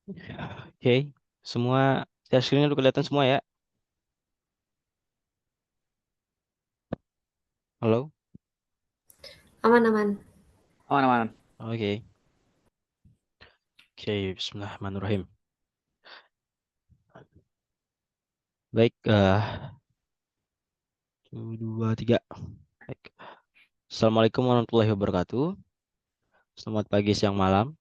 Oke, semua share screen udah kelihatan semua ya? Halo? Aman-aman. Aman-aman. Oke. Oke, Bismillahirrahmanirrahim. Baik, 2, 3. Baik. Assalamualaikum warahmatullahi wabarakatuh. Selamat pagi, siang, malam.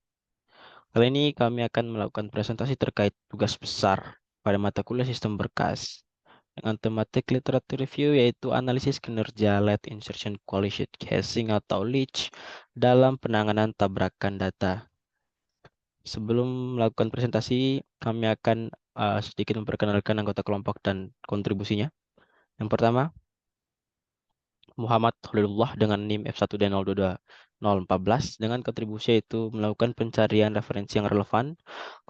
Kali ini kami akan melakukan presentasi terkait tugas besar pada mata kuliah sistem berkas dengan tematik literatur review yaitu analisis kinerja lead insertion collision casing atau leach dalam penanganan tabrakan data. Sebelum melakukan presentasi, kami akan sedikit memperkenalkan anggota kelompok dan kontribusinya. Yang pertama, Muhammad Khalilullah dengan NIM F1D022014 dengan kontribusi yaitu melakukan pencarian referensi yang relevan.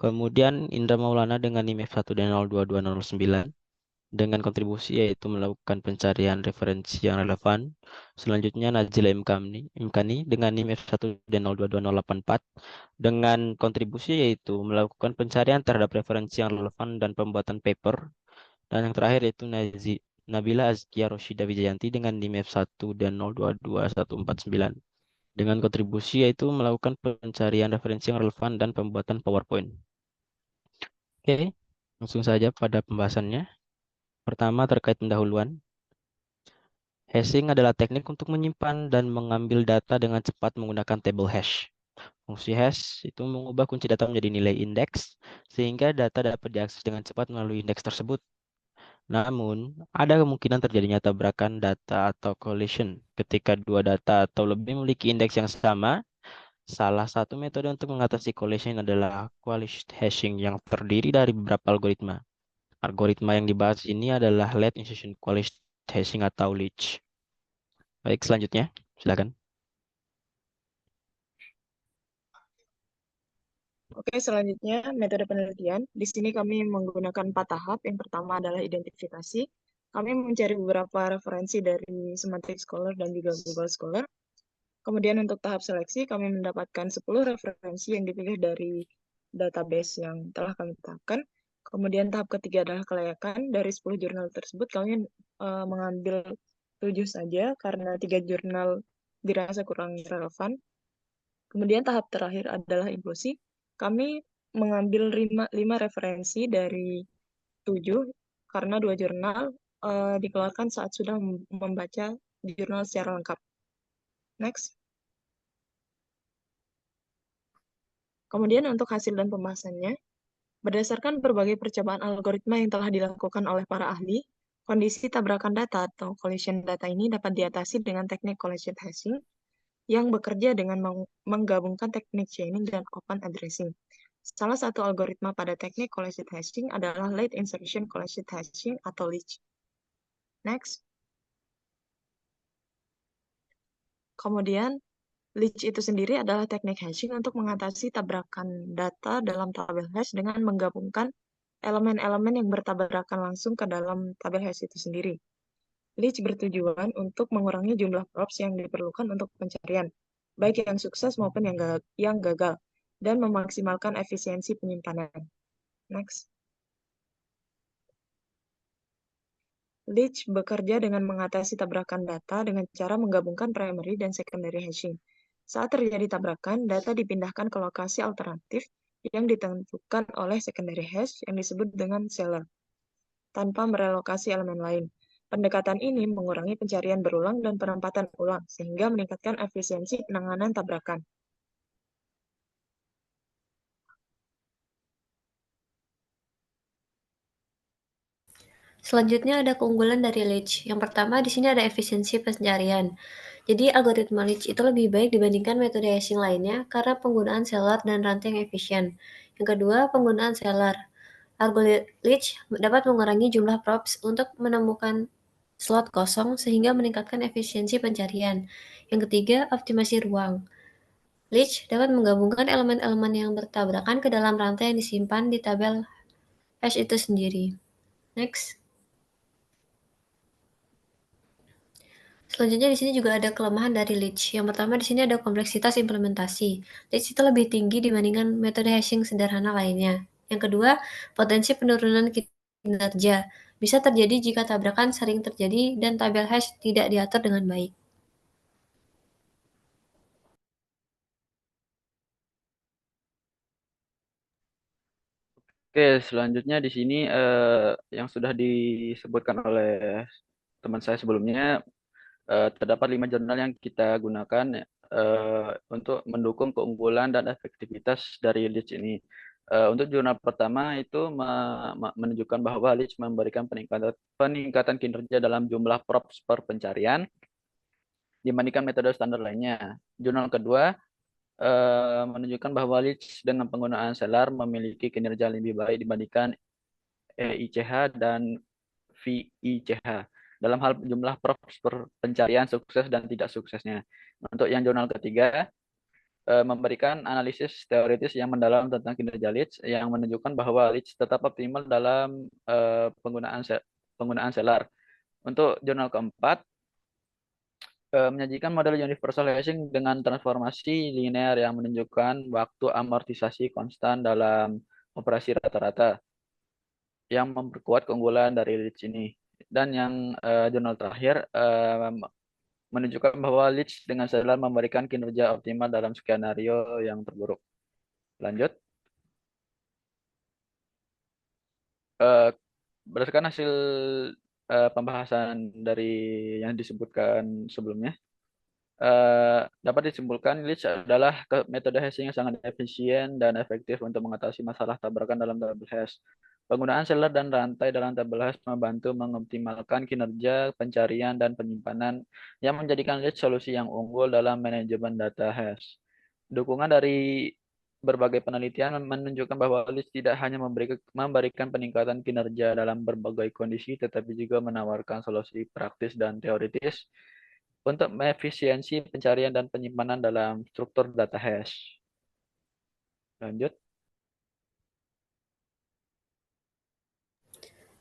Kemudian Indra Maulana dengan NIM F1D022209 dengan kontribusi yaitu melakukan pencarian referensi yang relevan. Selanjutnya Najila Imkani dengan NIM F1D022084 dengan kontribusi yaitu melakukan pencarian terhadap referensi yang relevan dan pembuatan paper. Dan yang terakhir yaitu Nabila Azkia Roshida Wijayanti dengan NIM F1 dan 022149 dengan kontribusi yaitu melakukan pencarian referensi yang relevan dan pembuatan PowerPoint. Oke, langsung saja pada pembahasannya. Pertama terkait pendahuluan. Hashing adalah teknik untuk menyimpan dan mengambil data dengan cepat menggunakan table hash. Fungsi hash itu mengubah kunci data menjadi nilai indeks sehingga data dapat diakses dengan cepat melalui indeks tersebut. Namun, ada kemungkinan terjadinya tabrakan data atau collision ketika dua data atau lebih memiliki indeks yang sama. Salah satu metode untuk mengatasi collision adalah coalition hashing yang terdiri dari beberapa algoritma. Algoritma yang dibahas ini adalah lead insertion coalition hashing atau leach. Baik, selanjutnya, silakan. Oke, selanjutnya metode penelitian. Di sini kami menggunakan 4 tahap. Yang pertama adalah identifikasi. Kami mencari beberapa referensi dari Semantic Scholar dan juga Google Scholar. Kemudian untuk tahap seleksi, kami mendapatkan 10 referensi yang dipilih dari database yang telah kami tetapkan. Kemudian tahap ketiga adalah kelayakan. Dari 10 jurnal tersebut, kami mengambil 7 saja karena 3 jurnal dirasa kurang relevan. Kemudian tahap terakhir adalah inklusi. Kami mengambil 5 referensi dari 7 karena 2 jurnal dikeluarkan saat sudah membaca jurnal secara lengkap. Next. Kemudian untuk hasil dan pembahasannya, berdasarkan berbagai percobaan algoritma yang telah dilakukan oleh para ahli, kondisi tabrakan data atau collision data ini dapat diatasi dengan teknik collision hashing yang bekerja dengan menggabungkan teknik chaining dan open addressing. Salah satu algoritma pada teknik collision hashing adalah late insertion collision hashing atau leach. Next. Kemudian, leach itu sendiri adalah teknik hashing untuk mengatasi tabrakan data dalam tabel hash dengan menggabungkan elemen-elemen yang bertabrakan langsung ke dalam tabel hash itu sendiri. Leach bertujuan untuk mengurangi jumlah props yang diperlukan untuk pencarian, baik yang sukses maupun yang gagal, dan memaksimalkan efisiensi penyimpanan. Next. Leach bekerja dengan mengatasi tabrakan data dengan cara menggabungkan primary dan secondary hashing. Saat terjadi tabrakan, data dipindahkan ke lokasi alternatif yang ditentukan oleh secondary hash yang disebut dengan seller, tanpa merelokasi elemen lain. Pendekatan ini mengurangi pencarian berulang dan penempatan ulang, sehingga meningkatkan efisiensi penanganan tabrakan. Selanjutnya ada keunggulan dari leach. Yang pertama di sini ada efisiensi pencarian. Jadi algoritma leach itu lebih baik dibandingkan metode hashing lainnya karena penggunaan seller dan rantai yang efisien. Yang kedua, penggunaan seller. Algoritma leach dapat mengurangi jumlah props untuk menemukan slot kosong sehingga meningkatkan efisiensi pencarian. Yang ketiga, optimasi ruang. Leach dapat menggabungkan elemen-elemen yang bertabrakan ke dalam rantai yang disimpan di tabel hash itu sendiri. Next. Selanjutnya di sini juga ada kelemahan dari Leach. Yang pertama di sini ada kompleksitas implementasi. Leach itu lebih tinggi dibandingkan metode hashing sederhana lainnya. Yang kedua, potensi penurunan kinerja. Bisa terjadi jika tabrakan sering terjadi dan tabel hash tidak diatur dengan baik. Oke, selanjutnya di sini yang sudah disebutkan oleh teman saya sebelumnya, terdapat 5 jurnal yang kita gunakan untuk mendukung keunggulan dan efektivitas dari Leach ini. Untuk jurnal pertama itu menunjukkan bahwa Leach memberikan peningkatan kinerja dalam jumlah props per pencarian dibandingkan metode standar lainnya. Jurnal kedua menunjukkan bahwa Leach dengan penggunaan Cellar memiliki kinerja lebih baik dibandingkan EICH dan VICH dalam hal jumlah props per pencarian sukses dan tidak suksesnya. Untuk yang jurnal ketiga, memberikan analisis teoritis yang mendalam tentang kinerja Leach yang menunjukkan bahwa Leach tetap optimal dalam penggunaan Cellar. Untuk jurnal keempat, menyajikan model universal hashing dengan transformasi linear yang menunjukkan waktu amortisasi konstan dalam operasi rata-rata yang memperkuat keunggulan dari Leach ini. Dan yang jurnal terakhir menunjukkan bahwa Leach dengan Cellar memberikan kinerja optimal dalam skenario yang terburuk. Lanjut. Berdasarkan hasil pembahasan dari yang disebutkan sebelumnya, dapat disimpulkan Leach adalah metode hashing yang sangat efisien dan efektif untuk mengatasi masalah tabrakan dalam tabel hash. Penggunaan Cellar dan rantai dalam tabel hash membantu mengoptimalkan kinerja pencarian dan penyimpanan yang menjadikan Leach solusi yang unggul dalam manajemen data hash. Dukungan dari berbagai penelitian menunjukkan bahwa Leach tidak hanya memberikan peningkatan kinerja dalam berbagai kondisi, tetapi juga menawarkan solusi praktis dan teoritis untuk efisiensi pencarian dan penyimpanan dalam struktur data hash. Lanjut.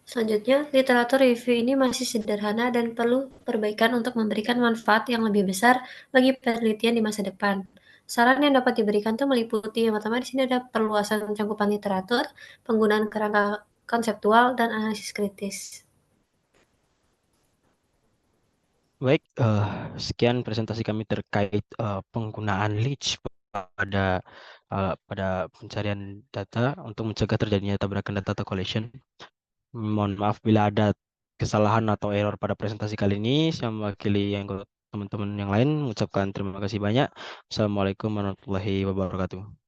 Selanjutnya, literatur review ini masih sederhana dan perlu perbaikan untuk memberikan manfaat yang lebih besar bagi penelitian di masa depan. Saran yang dapat diberikan itu meliputi yang pertama di sini ada perluasan cakupan literatur, penggunaan kerangka konseptual, dan analisis kritis. Baik, sekian presentasi kami terkait penggunaan Leach pada pencarian data untuk mencegah terjadinya tabrakan data atau collision. Mohon maaf bila ada kesalahan atau error pada presentasi kali ini. Saya mewakili teman-teman yang lain mengucapkan terima kasih banyak. Assalamualaikum warahmatullahi wabarakatuh.